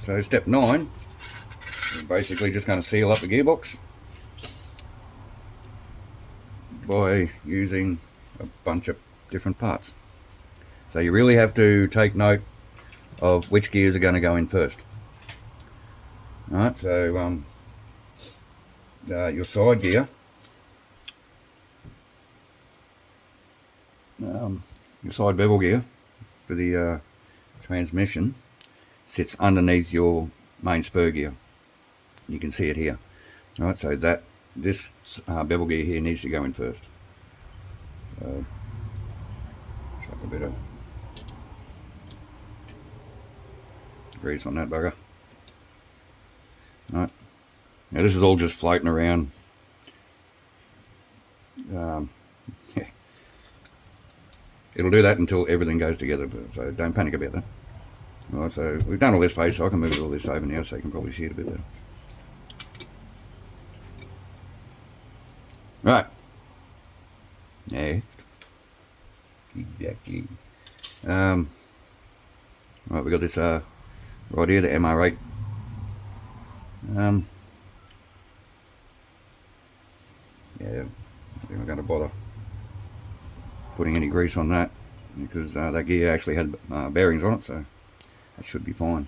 So step 9, we're basically just going to seal up the gearbox by using a bunch of different parts. So you really have to take note of which gears are going to go in first. Alright, so your side gear, your side bevel gear for the transmission sits underneath your main spur gear. You can see it here. Alright, so this bevel gear here needs to go in first. So, chuck a bit of grease on that bugger. Right. Now this is all just floating around. It'll do that until everything goes together, so don't panic about that. Right, so we've done all this page, so I can move all this over now so you can probably see it a bit better. Right. Next. Exactly. Right, we got this right here, the MR8. Yeah, I'm not going to bother putting any grease on that because that gear actually had bearings on it, so that should be fine.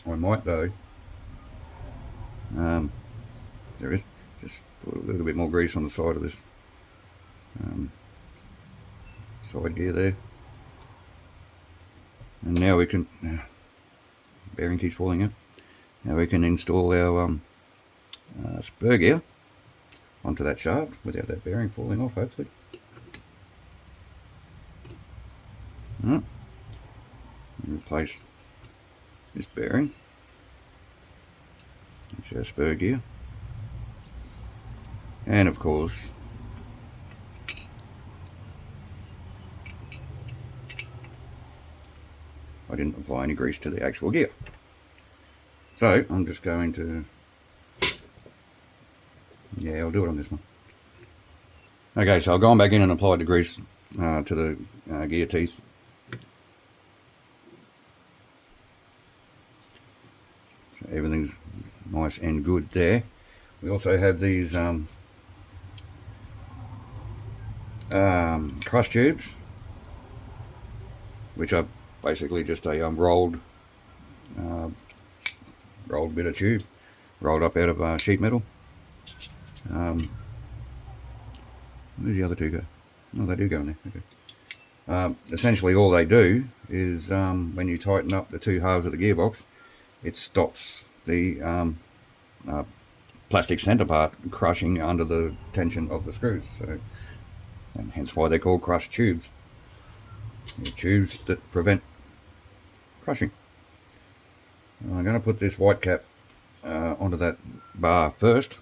I might though, there is, just put a little bit more grease on the side of this side gear there. And now we can, bearing keeps falling out. Now we can install our spur gear onto that shaft without that bearing falling off, hopefully. Right. Replace this bearing. It's our spur gear. And of course, I didn't apply any grease to the actual gear. So I'm just going to, yeah, I'll do it on this one. Okay, so I've gone back in and applied the grease to the gear teeth. So everything's nice and good there. We also have these crush tubes, which are basically just a rolled bit of tube, rolled up out of sheet metal. Where's the other two go? Oh, they do go in there. Okay. Essentially all they do is when you tighten up the two halves of the gearbox, it stops the plastic center part crushing under the tension of the screws. So, and hence why they're called crush tubes. They're tubes that prevent crushing. I'm going to put this white cap onto that bar first,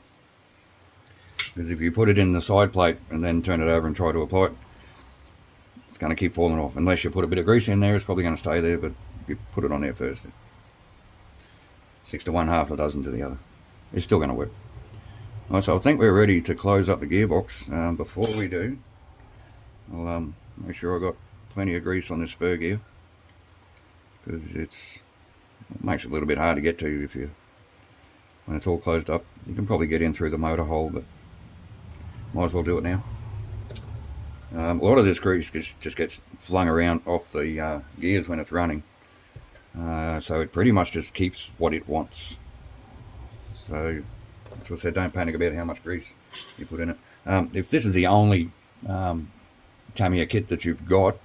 because if you put it in the side plate and then turn it over and try to apply it, it's going to keep falling off. Unless you put a bit of grease in there, it's probably going to stay there, but if you put it on there first, 6 to 1, half a dozen to the other. It's still going to work. Right, so I think we're ready to close up the gearbox. Before we do, I'll make sure I've got plenty of grease on this spur gear, because it makes it a little bit hard to get to when it's all closed up. You can probably get in through the motor hole, but might as well do it now. A lot of this grease just gets flung around off the gears when it's running, so it pretty much just keeps what it wants. So as I said, don't panic about how much grease you put in it. If this is the only Tamiya kit that you've got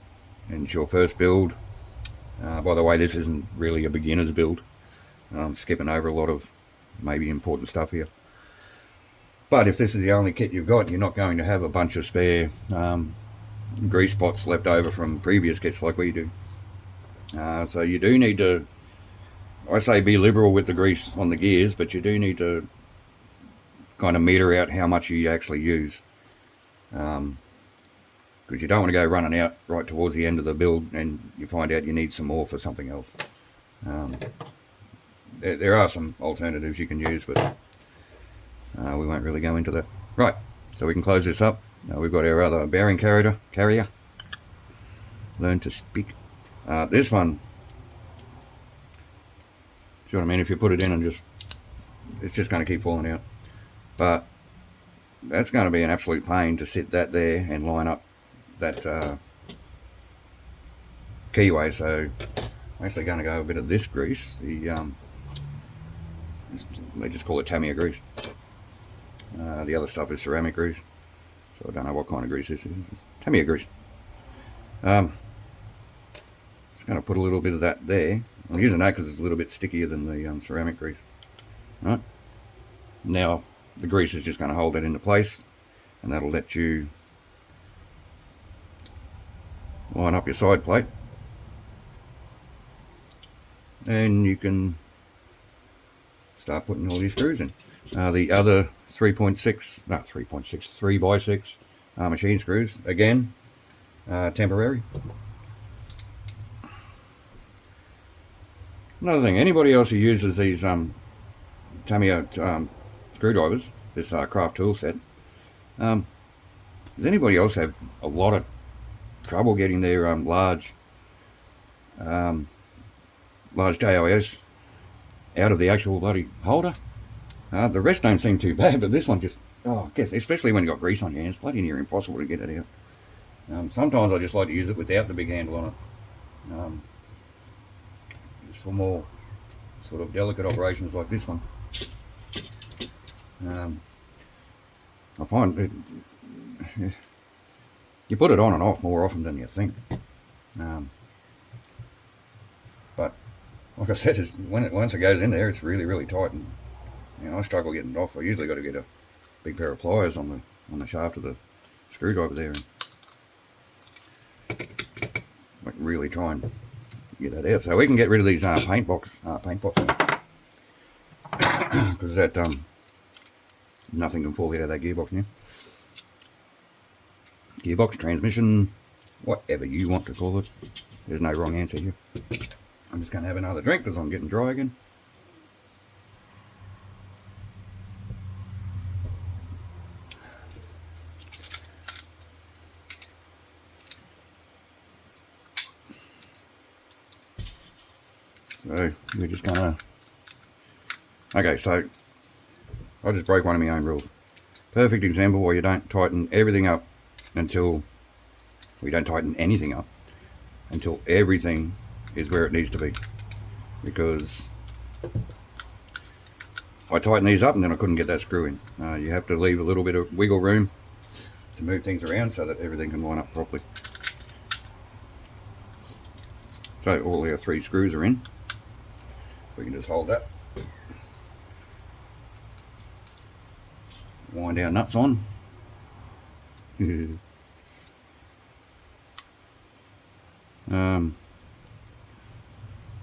and it's your first build, by the way, this isn't really a beginner's build. I'm skipping over a lot of maybe important stuff here. But if this is the only kit you've got, you're not going to have a bunch of spare grease spots left over from previous kits like we do. So you do need to, I say be liberal with the grease on the gears, but you do need to kind of meter out how much you actually use. Because you don't want to go running out right towards the end of the build and you find out you need some more for something else. There are some alternatives you can use, but we won't really go into that. Right, so we can close this up. We've got our other bearing carrier. Learn to speak. This one See what I mean? If you put it in and it's just going to keep falling out. But that's going to be an absolute pain to sit that there and line up that keyway. So I'm actually going to go a bit of this grease. They just call it Tamiya grease. The other stuff is ceramic grease. So I don't know what kind of grease this is. Tamiya grease. Just going to put a little bit of that there. I'm using that because it's a little bit stickier than the ceramic grease. Right. Now the grease is just going to hold that into place, and that'll let you line up your side plate, and you can start putting all these screws in. The other 3x6 machine screws, again, temporary. Another thing, anybody else who uses these Tamiya screwdrivers, this craft tool set, does anybody else have a lot of trouble getting their large JOS out of the actual bloody holder? The rest don't seem too bad, but this one just, I guess, especially when you've got grease on your hands, bloody near impossible to get it out. Sometimes I just like to use it without the big handle on it. Just for more sort of delicate operations like this one. I find you put it on and off more often than you think. But like I said, once it goes in there, it's really, really tight, and I struggle getting it off. I usually got to get a big pair of pliers on the shaft of the screwdriver there, and like really try and get that out. So we can get rid of these paint pots, because that nothing can fall out of that gearbox now. Gearbox, transmission, whatever you want to call it. There's no wrong answer here. I'm just going to have another drink because I'm getting dry again. So we're just going to... Okay, so I just broke one of my own rules. Perfect example where you don't tighten everything up until... We don't tighten anything up until everything is where it needs to be, because I tightened these up and then I couldn't get that screw in. You have to leave a little bit of wiggle room to move things around so that everything can line up properly. So all our 3 screws are in. We can just hold that, wind our nuts on.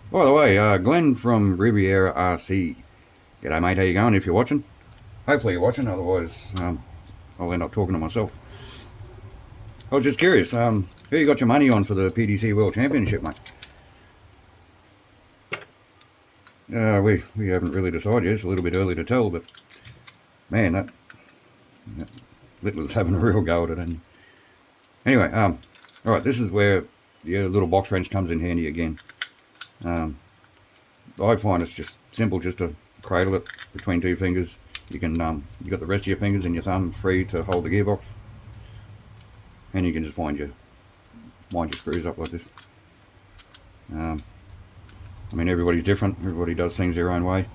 By the way, Glenn from Riviera RC. G'day mate, how you going if you're watching? Hopefully you're watching, otherwise I'll end up talking to myself. I was just curious, who you got your money on for the PDC World Championship, mate? We haven't really decided yet. It's a little bit early to tell, but man, that Littler's having a real go at it. And anyway, alright, this is where your little box wrench comes in handy again. I find it's just simple just to cradle it between 2 fingers. You can you got the rest of your fingers and your thumb free to hold the gearbox, and you can just wind your screws up like this. I mean, everybody's different, everybody does things their own way.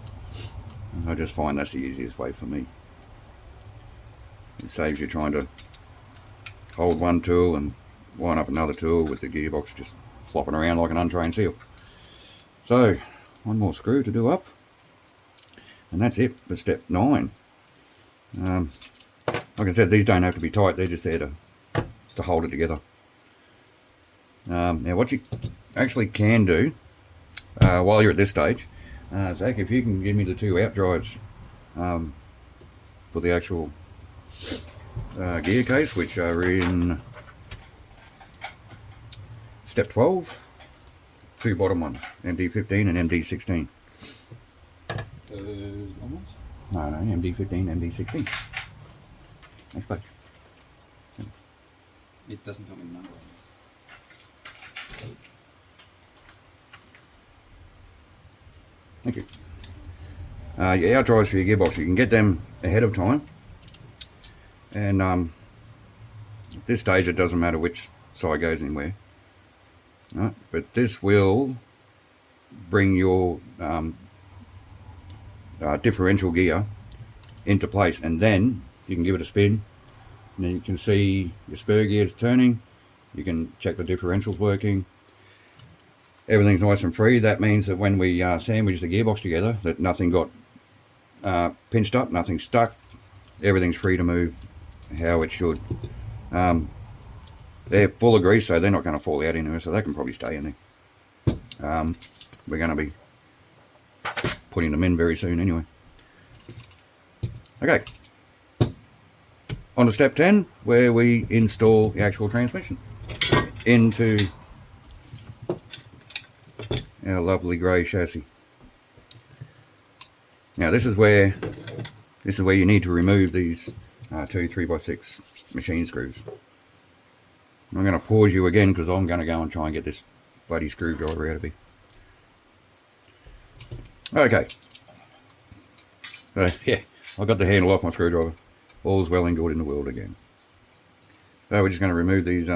I just find that's the easiest way for me. It saves you trying to hold one tool and line up another tool with the gearbox just flopping around like an untrained seal. So, one more screw to do up, and that's it for step 9. Like I said, these don't have to be tight, they're just there to hold it together. Now what you actually can do, while you're at this stage, Zach, if you can give me the 2 out drives for the actual gear case, which are in step 12, 2 bottom ones, MD15 and MD16. No, MD15, MD16. Next page. It doesn't tell me the number. Thank you. Your out drives for your gearbox, you can get them ahead of time, and at this stage it doesn't matter which side goes anywhere, right? But this will bring your differential gear into place, and then you can give it a spin, and then you can see your spur gears turning, you can check the differentials working, everything's nice and free. That means that when we sandwich the gearbox together, that nothing got pinched up, nothing stuck, everything's free to move how it should. They're full of grease, so they're not going to fall out anywhere, so they can probably stay in there. We're going to be putting them in very soon anyway. Okay, on to step 10, where we install the actual transmission into our lovely grey chassis. Now this is where you need to remove these two 3x6 machine screws. I'm going to pause you again because I'm going to go and try and get this bloody screwdriver out of here. Okay. Yeah, I got the handle off my screwdriver. All's well and good in the world again. So we're just going to remove these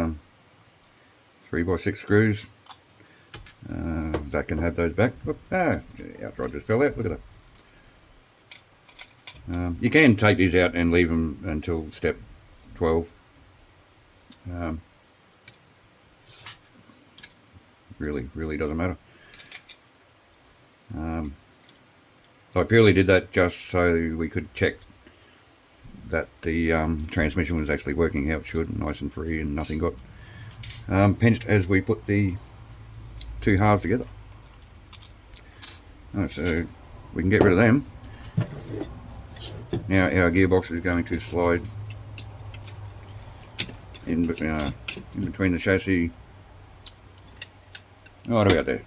3x6 screws. Zach can have those back. Oop, the outright just fell out. Look at that. You can take these out and leave them until step 12. Really doesn't matter. I purely did that just so we could check that the transmission was actually working how it should, nice and free, and nothing got pinched as we put the two halves together. Right, so we can get rid of them. Now our gearbox is going to slide in between the chassis, right about there.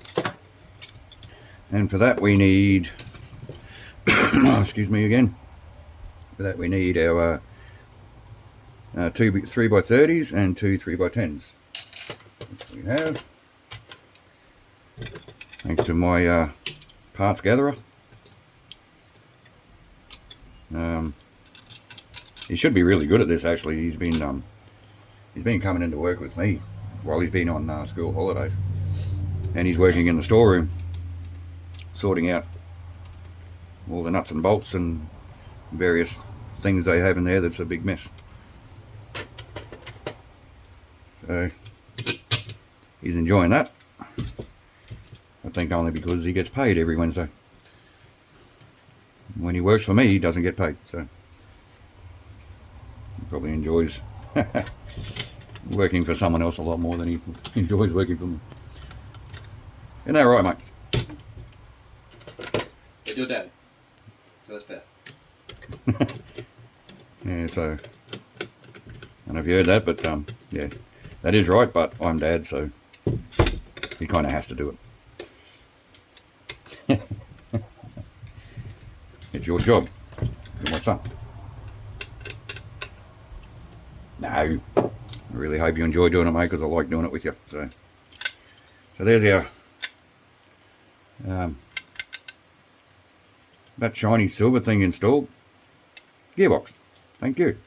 And for that we need, excuse me again, for that we need our two 3x30s and two 3x10s. Which we have, thanks to my parts gatherer. He should be really good at this actually. He's been coming into work with me while he's been on school holidays, and he's working in the storeroom sorting out all the nuts and bolts and various things they have in there that's a big mess. So he's enjoying that. I think only because he gets paid every Wednesday. When he works for me, he doesn't get paid, so he probably enjoys working for someone else a lot more than he enjoys working for me. Isn't that right, mate? It's your dad, so that's better. Yeah, so I don't know if you heard that, but yeah, that is right, but I'm dad, so he kind of has to do it. It's your job. You're my son. No, I really hope you enjoy doing it, mate, because I like doing it with you. So there's our that shiny silver thing installed. Gearbox. Thank you.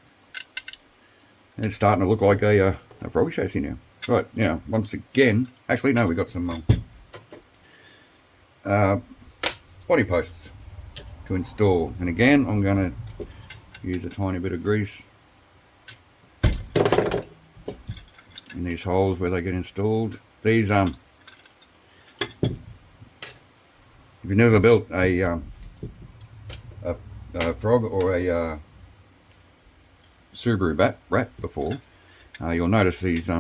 It's starting to look like a frog chassis now. Right, now, once again, actually, no, we got some body posts to install. And again, I'm going to use a tiny bit of grease in these holes where they get installed. These, if you've never built a frog or a Subaru rat before, you'll notice these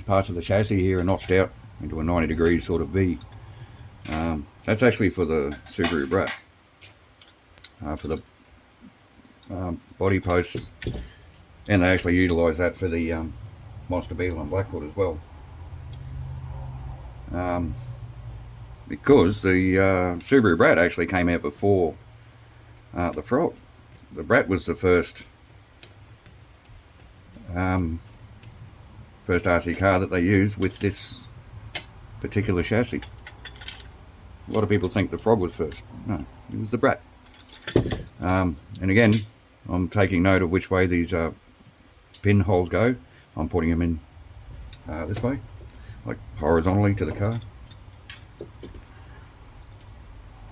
parts of the chassis here are notched out into a 90 degrees sort of V. That's actually for the Subaru Brat, for the body posts, and they actually utilise that for the Monster Beetle and Blackfoot as well. Because the Subaru Brat actually came out before the Frog. The Brat was the first RC car that they used with this particular chassis. A lot of people think the frog was first. No, it was the brat. And again, I'm taking note of which way these pinholes go. I'm putting them in this way, like horizontally to the car.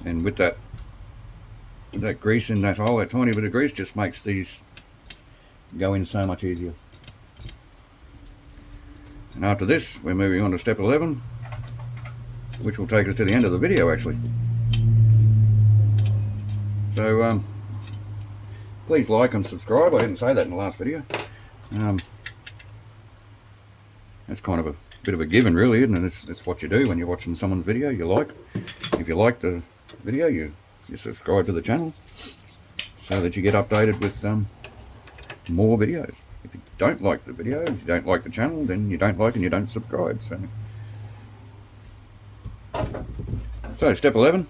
And with that grease in that hole, that tiny bit of grease just makes these go in so much easier. And after this, we're moving on to step 11, which will take us to the end of the video actually. So please like and subscribe. I didn't say that in the last video. That's kind of a bit of a given really, isn't it? It's what you do when you're watching someone's video you like. If you like the video, you subscribe to the channel so that you get updated with more videos. If you don't like the video, if you don't like the channel, then you don't like and you don't subscribe. So step 11,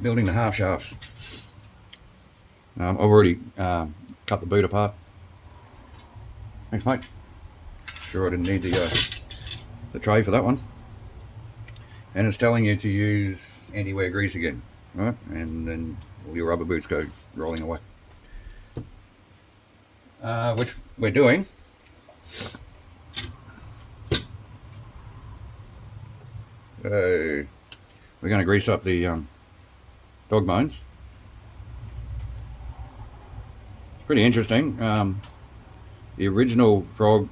building the half shafts. I've already cut the boot apart. Thanks, mate. Sure, I didn't need the tray for that one. And it's telling you to use anti-wear grease again, right? And then all your rubber boots go rolling away. Which we're doing. We're going to grease up the dog bones. It's pretty interesting. The original frog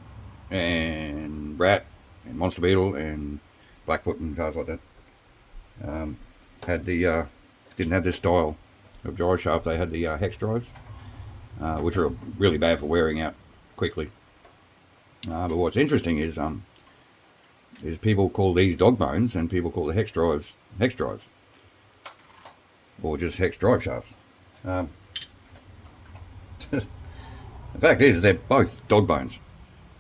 and rat and monster beetle and Blackfoot and cars like that had the didn't have this style of drive shaft. They had the hex drives, which are really bad for wearing out quickly. But what's interesting is people call these dog bones and people call the hex drives, or just hex drive shafts. The fact is they're both dog bones.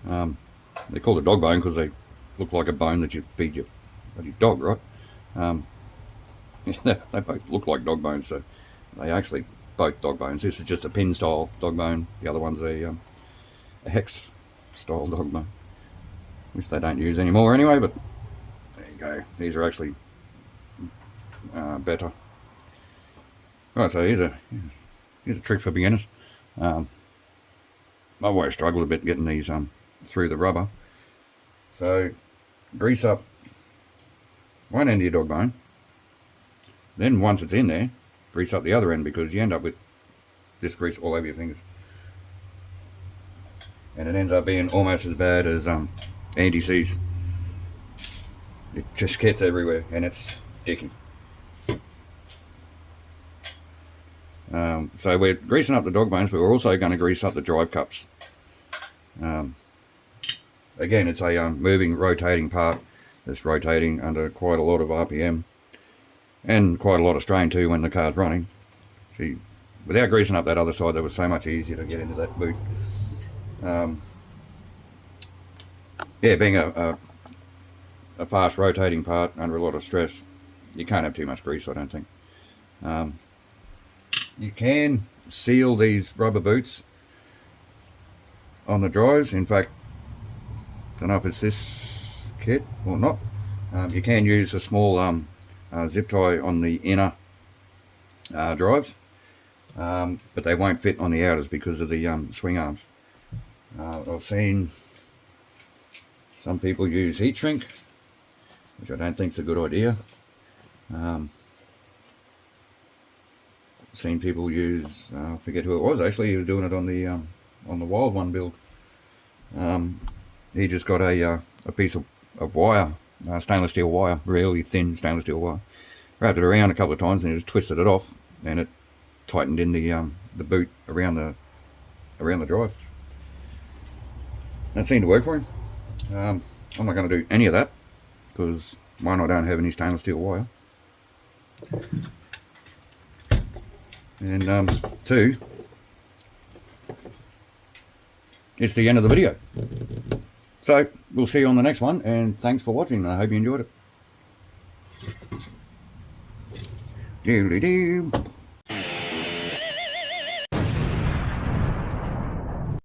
They're called a dog bone because they look like a bone that you feed your bloody dog, right? They both look like dog bones, so they actually both dog bones. This is just a pin style dog bone. The other one's a hex style dog bone, which they don't use anymore anyway, but there you go. These are actually better. Right, so here's a trick for beginners. I've always struggled a bit getting these through the rubber. So grease up one end of your dog bone. Then once it's in there, grease up the other end, because you end up with this grease all over your fingers. And it ends up being almost as bad as anti-seize. It just gets everywhere and it's sticky. So we're greasing up the dog bones, but we're also going to grease up the drive cups. Again, it's a moving, rotating part that's rotating under quite a lot of RPM and quite a lot of strain too when the car's running. See, without greasing up that other side, that was so much easier to get into that boot. Yeah, being a fast rotating part under a lot of stress, you can't have too much grease, I don't think. You can seal these rubber boots on the drives. In fact, I don't know if it's this kit or not. You can use a small zip tie on the inner drives, but they won't fit on the outers because of the swing arms. I've seen some people use heat shrink, which I don't think is a good idea. Seen people use, I forget who it was actually, he was doing it on the Wild One build. He just got a piece of wire, stainless steel wire, really thin stainless steel wire, wrapped it around a couple of times and he just twisted it off, and it tightened in the boot around the drive. That seemed to work for him. I'm not going to do any of that because one, I don't have any stainless steel wire, and two, it's the end of the video. So we'll see you on the next one, and thanks for watching. I hope you enjoyed it. Doodly-doo.